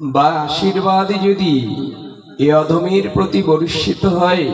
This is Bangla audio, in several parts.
বা আশীর্বাদ যদি এ অধমের প্রতি বর্ষিত হয়,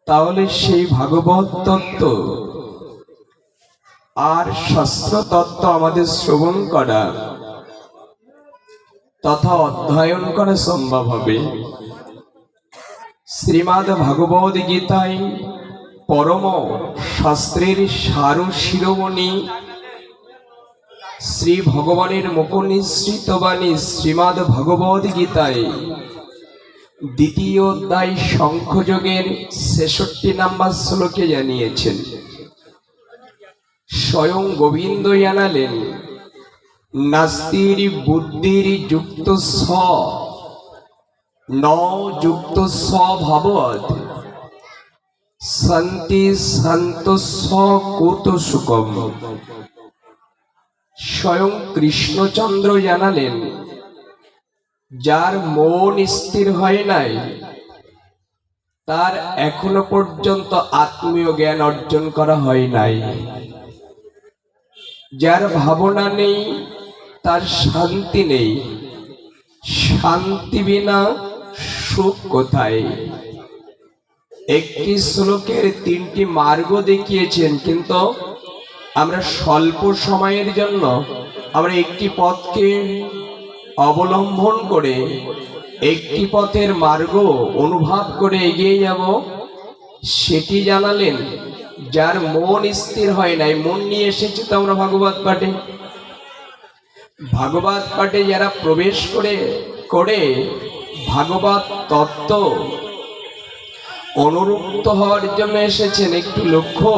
তাহলে সেই ভাগবত তত্ত্ব আর শাস্ত্র তত্ত্ব আমাদের শ্রবণ করা তথা অধ্যয়ন করা সম্ভব হবে। শ্রীমদ্ ভাগবত গীতায় পরম শাস্ত্রের সার শিরোমণি শ্রী ভগবানের মুখনিসৃত বাণী শ্রীমদ্ ভাগবত গীতায় দ্বিতীয় অধ্যায় শঙ্খযোগের ৬৬ নম্বর শ্লোকে জানিয়েছেন, স্বয়ং গোবিন্দ জানালেন, নাস্তির বুদ্ধির যুক্ত স ন যুক্ত স্বভাবৎ শান্তি শান্ত কুত সুখম। স্বয়ং কৃষ্ণচন্দ্র জানালেন, যার মন স্থির হয় নাই তার এখনো পর্যন্ত আত্মীয় জ্ঞান অর্জন করা হয় নাই। যার ভাবনা নেই তার শান্তি নেই। শান্তি বিনা সুখ কোথায়? একটি শ্লোকের ৩টি মার্গ দেখিয়েছেন, কিন্তু আমরা স্বল্প সময়ের জন্য আমরা একটি পথকে অবলম্বন করে একটি পথের মার্গ অনুভব করে এগিয়ে যাব। সেটি জানালেন, যার মন স্থির হয় নাই। মন নিয়ে এসেছি তো আমরা ভাগবত পাঠে। ভাগবত পাঠে যারা প্রবেশ করে ভাগবত তত্ত্ব অনুরক্ত হওয়ার জন্য এসেছেন, একটু লক্ষ্য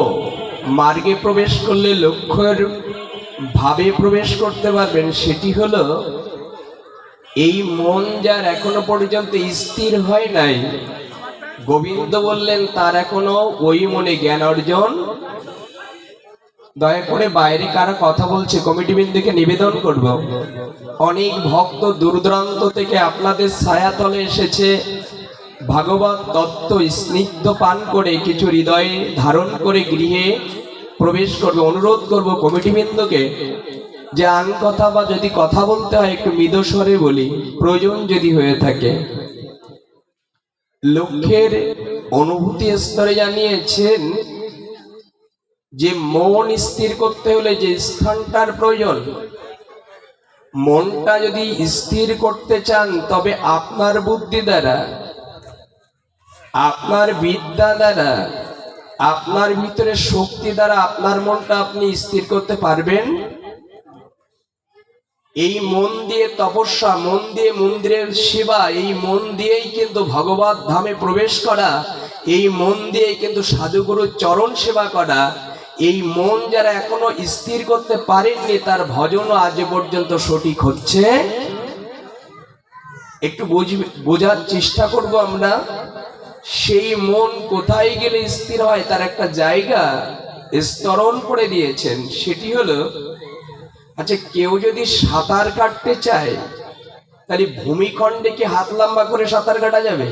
মার্গে প্রবেশ করলে লক্ষ্যের ভাবে প্রবেশ করতে পারবেন। সেটি হলো, এই মন যার এখনো পর্যন্ত স্থির হয় নাই, গোবিন্দ বললেন তার এখনো ওই মনে জ্ঞান অর্জন। দয়া করে বাইরে কারা কথা বলছে কমিটিবৃন্দকে নিবেদন করব, অনেক ভক্ত দূর দূরান্ত থেকে আপনাদের ছায়াতলে এসেছে ভাগবত তত্ত্ব স্নিগ্ধ পান করে কিছু হৃদয়ে ধারণ করে গৃহে প্রবেশ করবে। অনুরোধ করব কমিটিবৃন্দকে যে আন কথা বা যদি কথা বলতে হয় একটু মৃদু স্বরে বলি, প্রয়োজন যদি হয়ে থাকে। লক্ষ্যের অনুভূতি স্তরে জানিয়েছেন যে মন স্থির করতে হলে যে স্থানটার প্রয়োজন, মনটা যদি স্থির করতে চান তবে আপনার বুদ্ধি দ্বারা, আপনার বিদ্যা দ্বারা, আপনার ভিতরে শক্তি দ্বারা আপনার মনটা আপনি স্থির করতে পারবেন। এই মন দিয়ে তপস্যা, মন দিয়ে মন্দিরের সেবা, এই মন দিয়েই কিন্তু ভগবত ধামে প্রবেশ করা, এই মন দিয়ে কিন্তু সাধুগুরুর চরণ সেবা করা। এই মন যারা এখনো স্থির করতে পারেননি তার ভজনও আজ পর্যন্ত সঠিক হচ্ছে। একটু বোঝার চেষ্টা করব আমরা। সেই মন কোথায় গেলে স্থির হয় তার একটা জায়গা স্তরণ করে দিয়েছেন। সেটি হলো, আচ্ছা কেউ যদি সাঁতার কাটতে চায় তাহলে ভূমিখণ্ডে কি হাত লম্বা করে সাঁতার কাটা যাবে?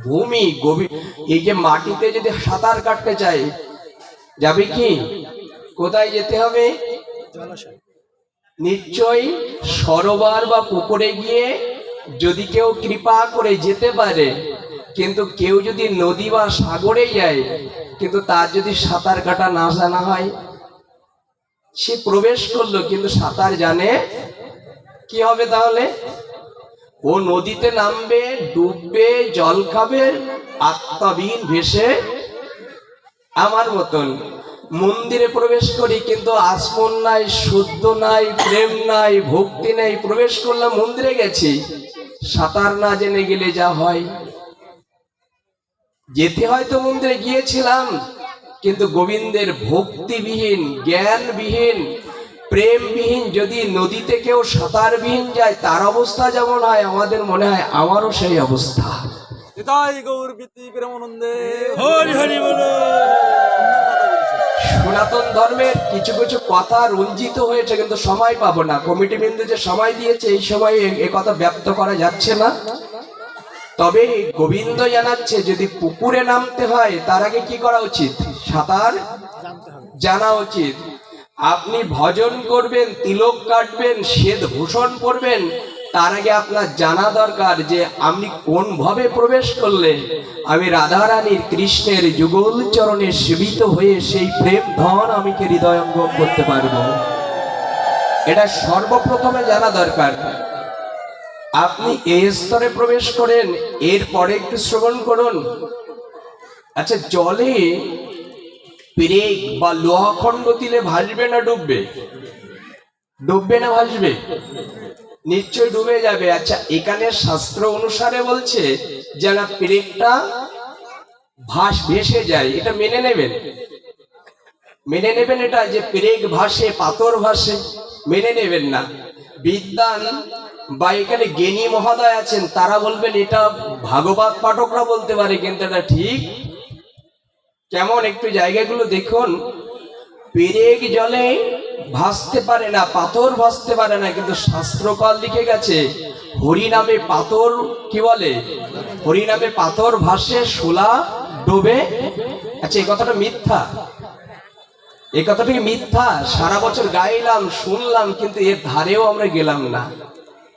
ভূমি এই যে মাটিতে যদি সাঁতার কাটতে চায় যাবে কি? কোথায় যেতে হবে? নিশ্চয়ই সরোবর বা পুকুরে গিয়ে যদি কেউ কৃপা করে যেতে পারে, কিন্তু কেউ যদি নদী বা সাগরে যায় কিন্তু তার যদি সাঁতার কাটা না জানা হয়, সে প্রবেশ করলো কিন্তু সাঁতার জানে, কি হবে তাহলে? ও নদীতে নামবে, ডুববে, জল খাবে, আত্মাবিহীন ভেসে। আমার মতন মন্দিরে প্রবেশ করি কিন্তু আসমন নাই, শুদ্ধ নাই, প্রেম নাই, ভক্তি নাই, প্রবেশ করলাম মন্দিরে গেছি, সাঁতার না জেনে গেলে যা হয়। যেতে হয়তো মন্দিরে গিয়েছিলাম কিন্তু গোবিন্দের ভক্তিবিহীন, জ্ঞানবিহীন, প্রেমবিহীন যদি নদীতে কেউ সাঁতারবিহীন যায় তার অবস্থা যেমন হয়, আমাদের মনে হয় আমারও সেই অবস্থা। সনাতন ধর্মের কিছু কিছু কথা রঞ্জিত হয়েছে কিন্তু সময় পাবো না। কমিটি বিন্দু যে সময় দিয়েছে এই সময় এ কথা ব্যক্ত করা যাচ্ছে না। তবে গোবিন্দ জানাচ্ছে যদি পুকুরে নামতে হয় তার আগে কি করা উচিত? সাঁতার জানা উচিত। আপনি ভজন করবেন, তিলক কাটবেন, শ্বেত ভূষণ পরবেন, তার আগে আপনার জানা দরকার যে আমি কোন ভাবে প্রবেশ করলে আমি রাধারানীর কৃষ্ণের যুগল চরণে সেবিত হয়ে সেই প্রেম ধন আমি কে হৃদয়ঙ্গম করতে পারবো। এটা সর্বপ্রথমে জানা দরকার। আপনি এই স্তরে প্রবেশ করেন, এরপরে একটু শ্রবণ করুন। আচ্ছা, জলে পেরেক বা লোহাখণ্ড দিলে ভাসবে না ডুববে? ডুববে না ভাসবে? নিশ্চয় ডুবে যাবে। আচ্ছা, এখানে শাস্ত্র অনুসারে বলছে যে না, পেরেকটা ভেসে যায়, এটা মেনে নেবেন? মেনে নেবেন এটা যে পেরেক ভাসে, পাথর ভাসে? মেনে নেবেন না। বিদ্বান বা এখানে জ্ঞানী মহোদয় আছেন, তারা বলবেন এটা ভাগবত পাঠকরা বলতে পারে, কিন্তু এটা ঠিক কেমন একটু জায়গাগুলো দেখুন। পেরেক জলে ভাসতে পারে না, পাথর ভাসতে পারে না, কিন্তু শাস্ত্রকাল লিখে গেছে হরি নামে পাথর, কি বলে, হরি নামে পাথর ভাসে, শোলা ডোবে। আচ্ছা, এই কথাটা মিথ্যা? এই কথাটা কি মিথ্যা? সারা বছর গাইলাম, শুনলাম, কিন্তু এর ধারেও আমরা গেলাম না।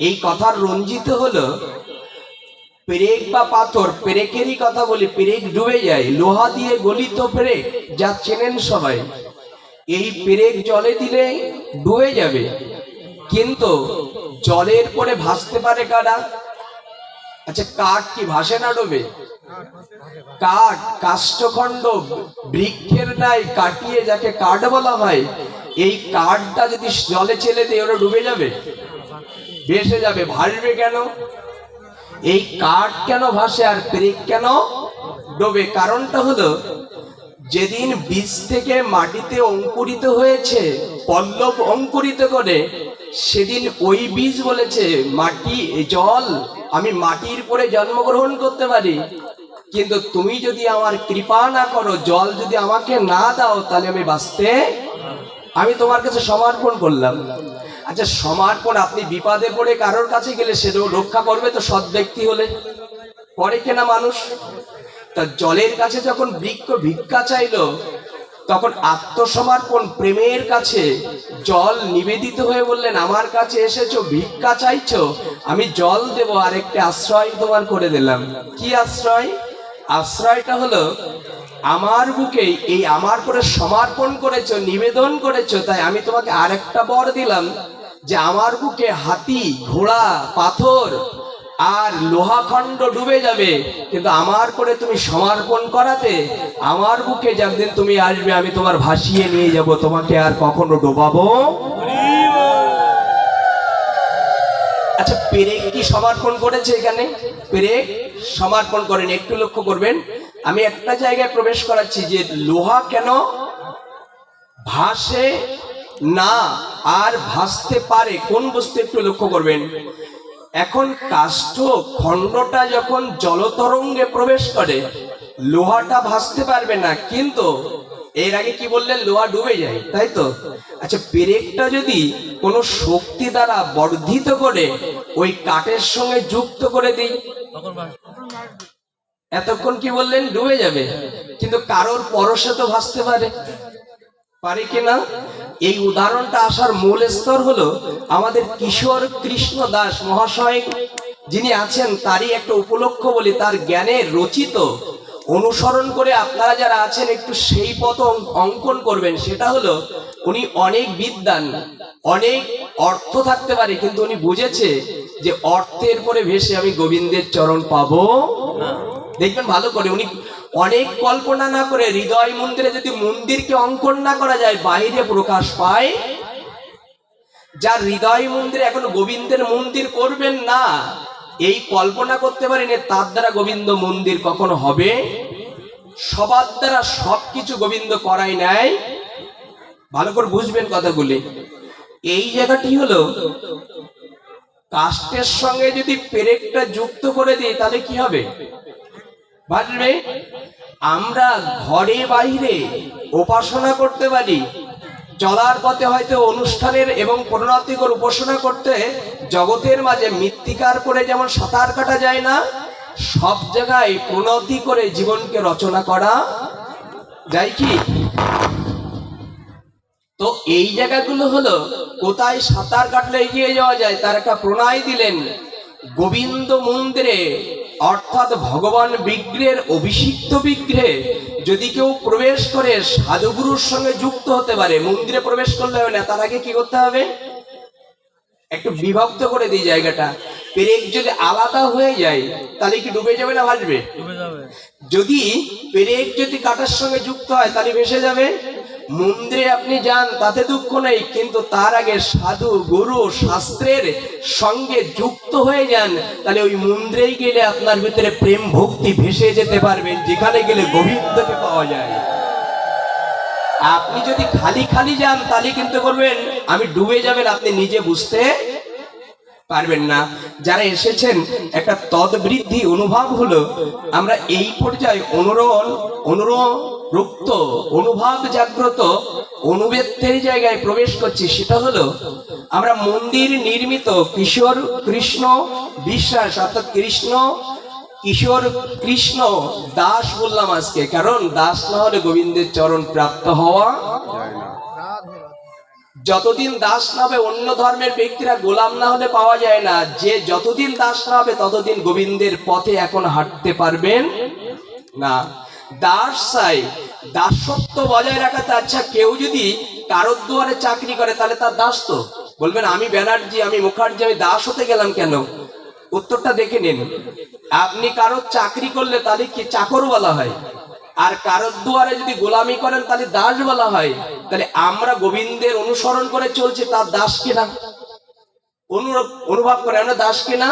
এই কথার রঞ্জিত হলো পেরেক বা পাথর। পেরেকেরই কথা বলি, পেরেক ডুবে যায়, লোহা দিয়ে গলিত পেরেক, যা চেনেন সবাই। এই পেরেক জলে দিলে ডুবে যাবে, কিন্তু জলের পরে ভাসতে পারে কারা? আচ্ছা, কাঠ কি ভাসে না ডোবে? কাঠ, কাষ্ঠখণ্ড, বৃক্ষের নাই কাটিয়ে যাকে কাঠ বলা হয়, এই কাঠটা যদি জলে ছেলে দেয় ওরা ডুবে যাবে? ভেসে যাবে। ভাসবে কেন? এই কাঠ কেন ভাসে আর পেরেক কেন ডোবে? কারণটা হলো যেদিন বীজ থেকে মাটিতে অঙ্কুরিত হয়েছে, পল্লব অঙ্কুরিত করে, সেদিন ওই বীজ বলেছে মাটি, জল, আমি মাটির পরে জন্মগ্রহণ করতে পারি, কিন্তু তুমি যদি আমার কৃপা না করো, জল যদি আমাকে না দাও, তাহলে আমি বাঁচতে, আমি তোমার কাছে সমর্পণ করলাম। আচ্ছা, সমর্পণ, আপনি বিপদে পড়ে কারোর কাছে গেলে সেটাও রক্ষা করবে তো সৎ ব্যক্তি হলে? করে কেনা মানুষ? তা জলের কাছে যখন বৃক্ষ ভিক্ষা চাইলো, তখন আত্মসমর্পণ প্রেমের কাছে জল নিবেদিত হয়ে বললেন, আমার কাছে এসেছো, ভিক্ষা চাইছো, আমি জল দেব, আর একটা আশ্রয় তোমার করে দিলাম। কি আশ্রয়? আশ্রয়টা হলো আমার বুকে এই আমার করে সমর্পণ করেছো, নিবেদন করেছো, তাই আমি তোমাকে আরেকটা বর দিলাম যে আমার বুকে হাতি, ঘোড়া, পাথর আর লোহাখণ্ড ডুবে যাবে, কিন্তু আমার করে তুমি সমর্পণ করাতে আমার বুকে যেদিন তুমি আসবে, আমি তোমার ভাসিয়ে নিয়ে যাব, তোমাকে আর কখনো ডোবাবো। আচ্ছা, পেরেক কি সমর্পণ করেছে? এখানে পেরেক সমর্পণ করেন। একটু লক্ষ্য করবেন, আমি একটা জায়গায় প্রবেশ করাচ্ছি যে লোহা কেন ভাসে না আর ভাসতে পারে, কোন বস্তু একটু লক্ষ্য করবেন। এখন কাষ্ঠ খণ্ডটা যখন জলতরঙ্গে প্রবেশ করে, লোহাটা ভাসতে পারবে না, কিন্তু এর আগে কি বললেন, লোহা ডুবে যায়, তাই তো? আচ্ছা, পেরেকটা যদি কোনো শক্তি দ্বারা বর্ধিত করে ওই কাঠের সঙ্গে যুক্ত করে দিই, এতক্ষণ কি বললেন, ডুবে যাবে, কিন্তু কারোর পরশে তো ভাসতে পারে, পারে কিনা? এই উদাহরণটা আসার মূল স্তর হলো আমাদের কিশোর কৃষ্ণ দাস মহাশয় যিনি আছেন, তারই একটা উপলক্ষ বলি, তার জ্ঞানের রচিত অনুসরণ করে আপনারা যারা আছেন একটু সেই পথ অঙ্কন করবেন। সেটা হলো উনি অনেক বিদ্বান, অনেক অর্থ থাকতে পারে, কিন্তু উনি বুঝেছে যে অর্থের পরে ভেসে আমি গোবিন্দের চরণ পাবো না। দেখবেন ভালো করে, উনি অনেক কল্পনা না করে হৃদয় মন্দিরে যদি মন্দিরকে অঙ্কন না করা যায়, বাইরে প্রকাশ পায়। যার হৃদয় মন্দিরে এখন গোবিন্দের মন্দির করবেন না, এই কল্পনা করতে পারেনি, তার দ্বারা গোবিন্দ মন্দির কখনো হবে? সবার দ্বারা সবকিছু গোবিন্দ করাই নাই। ভালো করে বুঝবেন কথাগুলি। এই জায়গাটি হলো কাষ্ঠের সঙ্গে যদি পেরেকটা যুক্ত করে দিই, তাহলে কি হবে? ভাববে, আমরা ঘরে বাইরে উপাসনা করতে পারি, চলার পথে হয়তো অনুষ্ঠানের এবং প্রণাতিকর উপাসনা করতে জগতের মাঝে মৃত্তিকার করে যেমন সাঁতার কাটা যায় না, সব জায়গায় প্রণতি করে জীবনকে রচনা করা যায় কি? তো তো এই জায়গাগুলো হলো কোথায় সাঁতার কাটলে এগিয়ে যাওয়া যায় তার একটা প্রণয় দিলেন। গোবিন্দ মন্দিরে অর্থাৎ ভগবান বিগ্রহের অভিষিক্ত বিগ্রহে যদি কেউ প্রবেশ করে সাধুগুরুর সঙ্গে যুক্ত হতে পারে। মন্দিরে প্রবেশ করলে হবে না, তার আগে কি করতে হবে, একটু বিভক্ত করে দিই জায়গাটা। পেরেক যদি আলাদা হয়ে যায় তাহলে কি ডুবে যাবে না ভাসবে? যদি পেরেক যদি কাটার সঙ্গে যুক্ত হয় তাহলে ভেসে যাবে। মন্দিরে আপনি যান তাতে দুঃখ নেই, কিন্তু তার আগে সাধু গুরু শাস্ত্রের সঙ্গে যুক্ত হয়ে যান, তাহলে ওই মন্দিরেই গেলে আপনার ভিতরে প্রেম ভক্তি ভেসে যেতে পারবেন, যেখানে গেলে গোবিন্দকে পাওয়া যায়। আপনি যদি খালি খালি যান তাহলে কিন্তু করবেন আমি ডুবে যাবেন, আপনি নিজে বুঝতে পারবেন না। যারা এসেছেন একটা তদ্বৃদ্ধি অনুভব হলো। আমরা এই পর্যায়ে অনুরক্ত অনুভব জাগ্রত অনুবেদ্যের জায়গায় প্রবেশ করছি। সেটা হলো আমরা মন্দির নির্মিত কিশোর কৃষ্ণ বিশ্বাস অর্থাৎ কিশোর কৃষ্ণ দাস বললাম আজকে, কারণ দাস না হলে গোবিন্দের চরণ প্রাপ্ত হওয়া যায় না। যতদিন দাস না হবে অন্য ধর্মের ব্যক্তিরা গোলাম না হলে পাওয়া যায় না। যে যতদিন দাস না হবে ততদিন গোবিন্দের পথে এখন হাঁটতে পারবেন না। দাস চাই, দাসত্ব বজায় রাখাতে। আচ্ছা, কেউ যদি কারোর দুয়ারে চাকরি করে তাহলে তার দাস তো? বলবেন আমি ব্যানার্জি, আমি মুখার্জি, আমি দাস হতে গেলাম কেন? উত্তরটা দেখে নিন। আপনি কারোর চাকরি করলে তাহলে কি চাকর বলা হয়, আর কারোর দুয়ারে যদি গোলামি করেন তাহলে দাস বলা হয়। তাহলে আমরা গোবিন্দের অনুসরণ করে চলছি, তার দাস কিনা অনুভব করে আমরা দাস কিনা।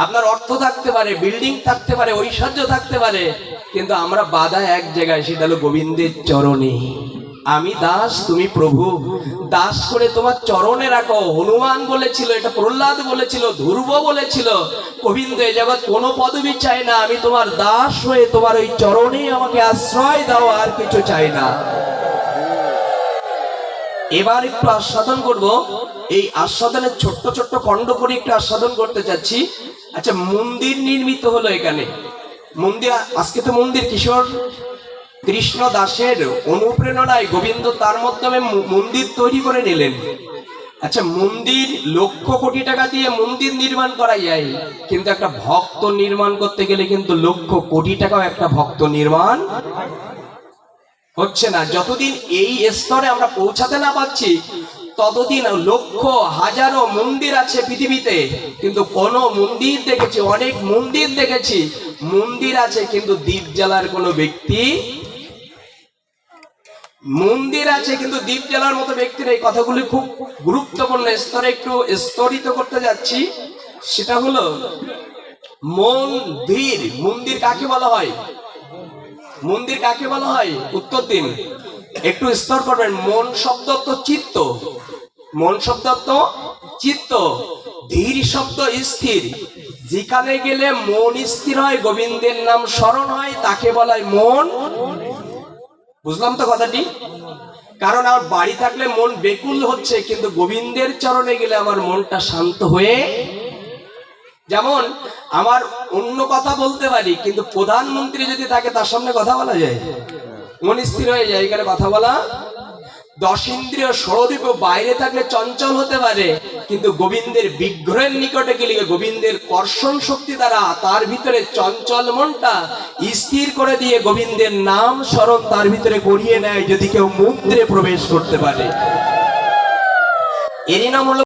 আপনার অর্থ থাকতে পারে, বিল্ডিং থাকতে পারে, ঐশ্বর্য থাকতে পারে, কিন্তু আমরা বাধা এক জায়গায়, সেটা হলো গোবিন্দের চরণে। আমি দাস, তুমি প্রভু, দাস করে তোমার চরণে রাখো। হনুমান বলেছিল, এটা প্রহ্লাদ বলেছিল, ধ্রুব বলেছিল, গোবিন্দ এ জগৎ কোনো পদবি চাই না, আমি তোমার দাস হয়ে তোমার ওই চরণে আমাকে আশ্রয় দাও, আর কিছু চাই না। এবার একটু আস্বাদন করব। এই আস্বাদনের ছোট্ট ছোট্ট খণ্ড করে একটু আস্বাদন করতে চাচ্ছি। আচ্ছা, মন্দির নির্মিত হলো এখানে। মন্দির, আজকে তো মন্দির কিশোর কৃষ্ণ দাসের অনুপ্রেরণায় গোবিন্দ তার মাধ্যমে মন্দির তৈরি করে নিলেন। আচ্ছা, মন্দির লক্ষ কোটি টাকা দিয়ে মন্দির নির্মাণ করা যায়, কিন্তু একটা ভক্ত নির্মাণ করতে গেলে কিন্তু লক্ষ কোটি টাকাও একটা ভক্ত নির্মাণ হচ্ছে না। যতদিন এই স্তরে আমরা পৌঁছাতে না পারছি ততদিন লক্ষ হাজারো মন্দির আছে পৃথিবীতে, কিন্তু কোন মন্দির দেখেছি, অনেক মন্দির দেখেছি, মন্দির আছে কিন্তু দীপ জ্বালার কোনো ব্যক্তি, মন্দির আছে কিন্তু দীপ জ্বালার মতো ব্যক্তির। এই কথাগুলি খুব গুরুত্বপূর্ণ স্তরে একটু স্তরিত করতে যাচ্ছি। সেটা হলো মন্দির। মন্দির কাকে বলা হয়? মন্দির কাকে বলা হয়? উত্তর দিন, একটু স্তর করবেন। মন শব্দ তো চিত্ত, মন শব্দ তো চিত্ত, ধীর শব্দ স্থির। যেখানে গেলে মন স্থির হয়, গোবিন্দের নাম স্মরণ হয়, তাকে বলা হয় মন। বুঝলাম তো কথাটি? কারণ আমার বাড়ি থাকলে মন বেকুল হচ্ছে, কিন্তু গোবিন্দের চরণে গেলে আমার মনটা শান্ত হয়ে, যেমন আমার অন্য কথা বলতে পারি, কিন্তু প্রধানমন্ত্রী যদি থাকে তার সামনে কথা বলা যায়, মন স্থির হয়ে যায়, এখানে কথা বলা। 10 ইন্দ্রিয় ষড়দীপ বাইরে থাকলে চঞ্চল হতে পারে, কিন্তু গোবিন্দের বিগ্রহের নিকটে গেলে গোবিন্দের কর্ষণ শক্তি দ্বারা তার ভিতরে চঞ্চল মনটা স্থির করে দিয়ে গোবিন্দের নাম স্মরণ তার ভিতরে করিয়ে নেয়, যদি কেউ মন্দিরে প্রবেশ করতে পারে। এরই নাম হলো